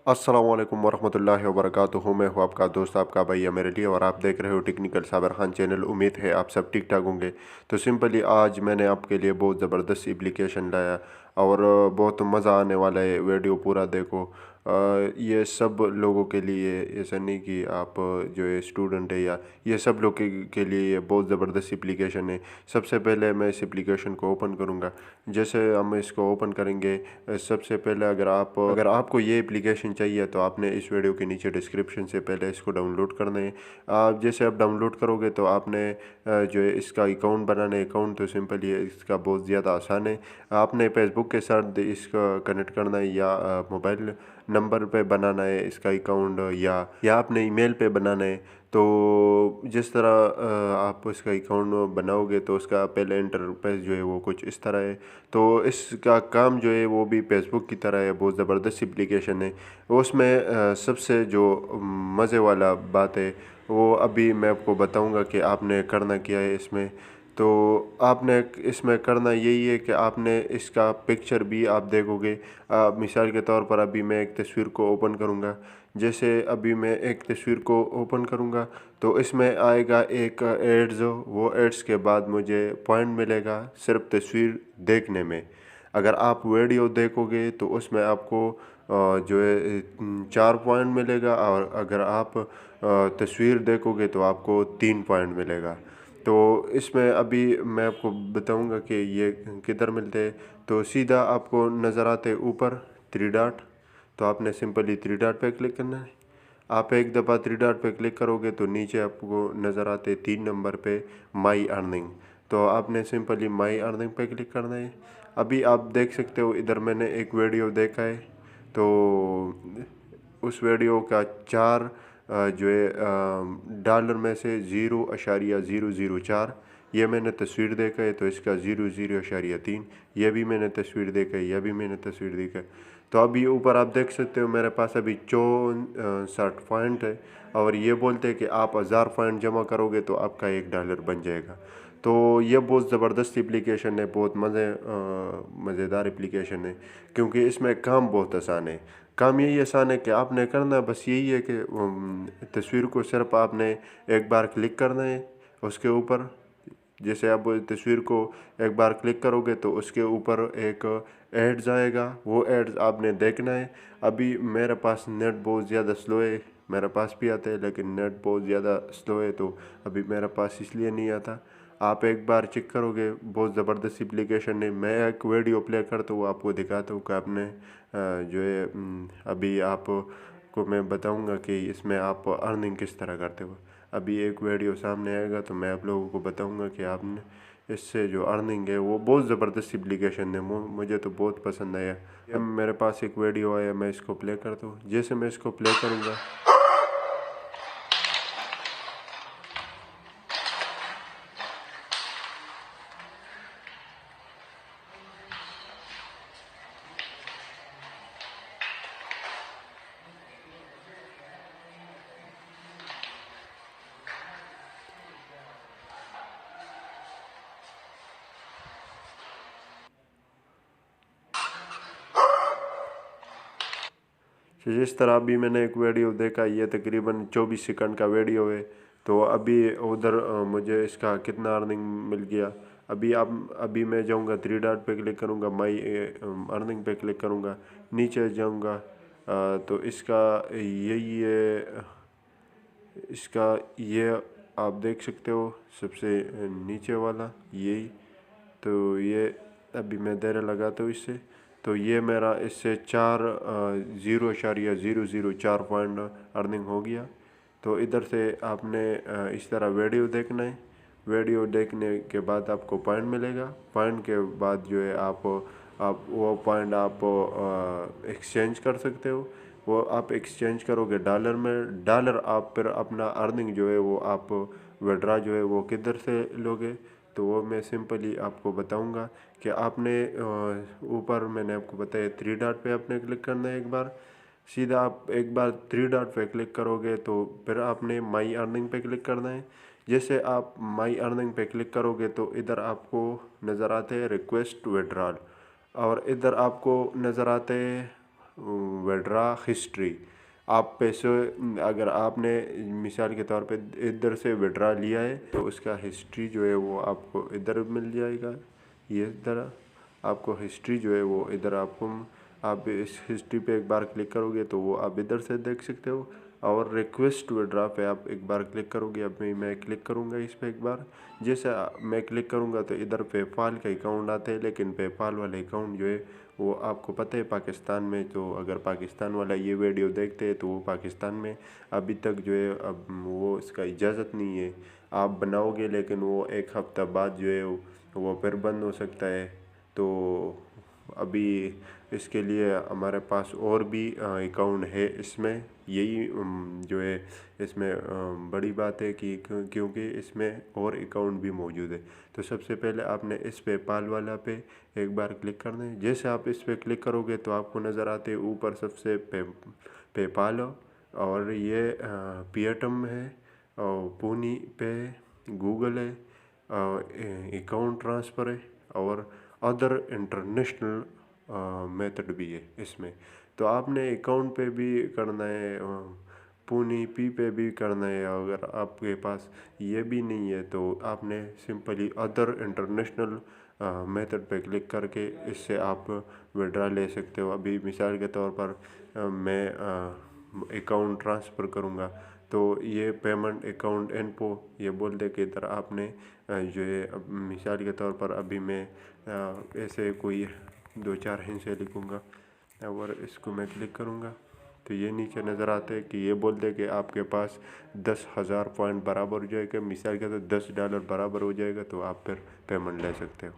अस्सलाम वालेकुम वरहमतुल्लाहि वबरकातुहू। मैं हूँ आपका दोस्त आपका भाई अमीरली और आप देख रहे हो टेक्निकल साबर खान चैनल। उम्मीद है आप सब ठीक ठाक होंगे। तो सिंपली आज मैंने आपके लिए बहुत ज़बरदस्त एप्लीकेशन लाया और बहुत मज़ा आने वाला है। वीडियो पूरा देखो। ये सब लोगों के लिए, ऐसा नहीं कि आप जो है स्टूडेंट है या ये सब लोग के लिए ये बहुत ज़बरदस्त एप्लीकेशन है। सबसे पहले मैं इस एप्लीकेशन को ओपन करूँगा। जैसे हम इसको ओपन करेंगे, सबसे पहले अगर आपको ये एप्लीकेशन चाहिए तो आपने इस वीडियो के नीचे डिस्क्रिप्शन से पहले इसको डाउनलोड करना है। आप जैसे आप डाउनलोड करोगे तो आपने जो है इसका अकाउंट बनाना है। अकाउंट तो सिंपल है, इसका बहुत ज़्यादा आसान है। आपने फेसबुक के साथ इसका कनेक्ट करना है या मोबाइल नंबर पे बनाना है इसका अकाउंट, या आपने ईमेल पे बनाना है। तो जिस तरह आप इसका अकाउंट बनाओगे तो उसका पहले इंटरफेस जो है वो कुछ इस तरह है। तो इसका काम जो है वो भी फेसबुक की तरह है, बहुत ज़बरदस्त एप्लीकेशन है। उसमें सबसे जो मज़े वाला बात है वो अभी मैं आपको बताऊंगा कि आपने करना क्या है इसमें। तो आपने इसमें करना यही है कि आपने इसका पिक्चर भी आप देखोगे। मिसाल के तौर पर अभी मैं एक तस्वीर को ओपन करूँगा। जैसे अभी मैं एक तस्वीर को ओपन करूँगा तो इसमें आएगा एक एड्स। वो एड्स के बाद मुझे पॉइंट मिलेगा सिर्फ तस्वीर देखने में। अगर आप वीडियो देखोगे तो उसमें आपको जो है 4 पॉइंट मिलेगा, और अगर आप तस्वीर देखोगे तो आपको 3 पॉइंट मिलेगा। तो इसमें अभी मैं आपको बताऊंगा कि ये किधर मिलते हैं। तो सीधा आपको नज़र आते हैं ऊपर 3 डॉट। तो आपने सिंपली 3 डॉट पे क्लिक करना है। आप एक दफ़ा 3 डॉट पे क्लिक करोगे तो नीचे आपको नज़र आते 3 नंबर पे माई अर्निंग। तो आपने सिंपली माई अर्निंग पे क्लिक करना है। अभी आप देख सकते हो इधर मैंने एक वीडियो देखा है। तो उस वीडियो का 4 जो है डॉलर में से 0.004 ये मैंने तस्वीर देखा है। तो इसका 0.003 ये भी मैंने तस्वीर देखा है, यह भी मैंने तस्वीर देखा है। तो अभी ऊपर आप देख सकते हो मेरे पास अभी 64 पॉइंट है, और ये बोलते हैं कि आप 1000 पॉइंट जमा करोगे तो आपका $1 बन जाएगा। तो ये बहुत ज़बरदस्त एप्लीकेशन है, बहुत मज़ेदार एप्लीकेशन है, क्योंकि इसमें काम बहुत आसान है। काम यही आसान है कि आपने करना बस यही है कि तस्वीर को सिर्फ आपने एक बार क्लिक करना है उसके ऊपर। जैसे आप तस्वीर को एक बार क्लिक करोगे तो उसके ऊपर एक एड्स आएगा, वो एड्स आपने देखना है। अभी मेरे पास नेट बहुत ज़्यादा स्लो है, मेरे पास भी आता है लेकिन नेट बहुत ज़्यादा स्लो है, तो अभी मेरे पास इसलिए नहीं आता। आप एक बार चेक करोगे, बहुत ज़बरदस्त एप्लीकेशन है। मैं एक वीडियो प्ले करता हूँ, आपको दिखाता हूँ कि आपने जो है अभी आपको मैं बताऊँगा कि इसमें आप अर्निंग किस तरह करते हो। अभी एक वीडियो सामने आएगा तो मैं आप लोगों को बताऊंगा कि आपने इससे जो अर्निंग है वो बहुत ज़बरदस्त एप्लीकेशन है। मुझे तो बहुत पसंद आया। अब मेरे पास एक वीडियो आया, मैं इसको प्ले करता हूँ। जैसे मैं इसको प्ले करूँगा तो जिस तरह अभी मैंने एक वीडियो देखा, ये तकरीबन 24 सेकंड का वीडियो है। तो अभी उधर मुझे इसका कितना अर्निंग मिल गया। अभी मैं जाऊंगा 3 डॉट पे क्लिक करूंगा, माई अर्निंग पे क्लिक करूंगा, नीचे जाऊंगा। तो इसका यही है, इसका ये आप देख सकते हो सबसे नीचे वाला यही। तो ये अभी मैं देर लगाता हूँ इससे। तो ये मेरा इससे 0.004 अर्निंग हो गया। तो इधर से आपने इस तरह वीडियो देखना है। वीडियो देखने के बाद आपको पॉइंट मिलेगा। पॉइंट के बाद जो है आप वो पॉइंट आप एक्सचेंज कर सकते हो। वो आप एक्सचेंज करोगे डॉलर में। डॉलर आप फिर अपना अर्निंग जो है वो आप विड्रा जो है वो किधर से लोगे, तो वो मैं सिंपली आपको बताऊंगा कि आपने ऊपर मैंने आपको बताया 3 डॉट पे आपने क्लिक करना है एक बार। सीधा आप एक बार 3 डॉट पे क्लिक करोगे तो फिर आपने माई अर्निंग पे क्लिक करना है। जैसे आप माई अर्निंग पे क्लिक करोगे तो इधर आपको नज़र आते हैं रिक्वेस्ट विड्रॉल, और इधर आपको नज़र आते हैं विड्रा हिस्ट्री। आप पैसे अगर आपने मिसाल के तौर पे इधर से विड्रा लिया है तो उसका हिस्ट्री जो है वो आपको इधर मिल जाएगा। ये इधर आपको हिस्ट्री जो है वो इधर आपको, आप इस हिस्ट्री पे एक बार क्लिक करोगे तो वो आप इधर से देख सकते हो। और रिक्वेस्ट विड्रा पे आप एक बार क्लिक करोगे। अब मैं क्लिक करूँगा इस पर एक बार। जैसे मैं क्लिक करूँगा तो इधर पेपाल का अकाउंट आता है, लेकिन पेपाल वाला अकाउंट जो है वो आपको पता है पाकिस्तान में, तो अगर पाकिस्तान वाला ये वीडियो देखते हैं तो वो पाकिस्तान में अभी तक जो है अब वो इसका इजाज़त नहीं है। आप बनाओगे लेकिन वो एक हफ़्ता बाद जो है वो फिर बंद हो सकता है। तो अभी इसके लिए हमारे पास और भी अकाउंट है इसमें। यही जो है इसमें बड़ी बात है कि क्योंकि इसमें और अकाउंट भी मौजूद है। तो सबसे पहले आपने इस पेपाल वाला पे एक बार क्लिक करना है। जैसे आप इस पे क्लिक करोगे तो आपको नज़र आते हैं ऊपर सबसे पेपाल और ये पेटीएम है और पूनी पे गूगल है, अकाउंट ट्रांसफ़र है और अदर इंटरनेशनल मेथड भी है इसमें। तो आपने अकाउंट पे भी करना है, पूनी पी पे भी करना है। अगर आपके पास ये भी नहीं है तो आपने सिंपली अदर इंटरनेशनल मेथड पे क्लिक करके इससे आप विड्रा ले सकते हो। अभी मिसाल के तौर पर मैं अकाउंट ट्रांसफ़र करूँगा तो ये पेमेंट अकाउंट इन्फो ये बोल दे कि इधर आपने जो है अब मिसाल के तौर पर अभी मैं ऐसे कोई 2-4 हिस्से लिखूँगा और इसको मैं क्लिक करूँगा तो ये नीचे नज़र आते हैं कि ये बोल दे कि आपके पास 10,000 पॉइंट बराबर हो जाएगा, मिसाल के तो $10 बराबर हो जाएगा, तो आप फिर पेमेंट ले सकते हो।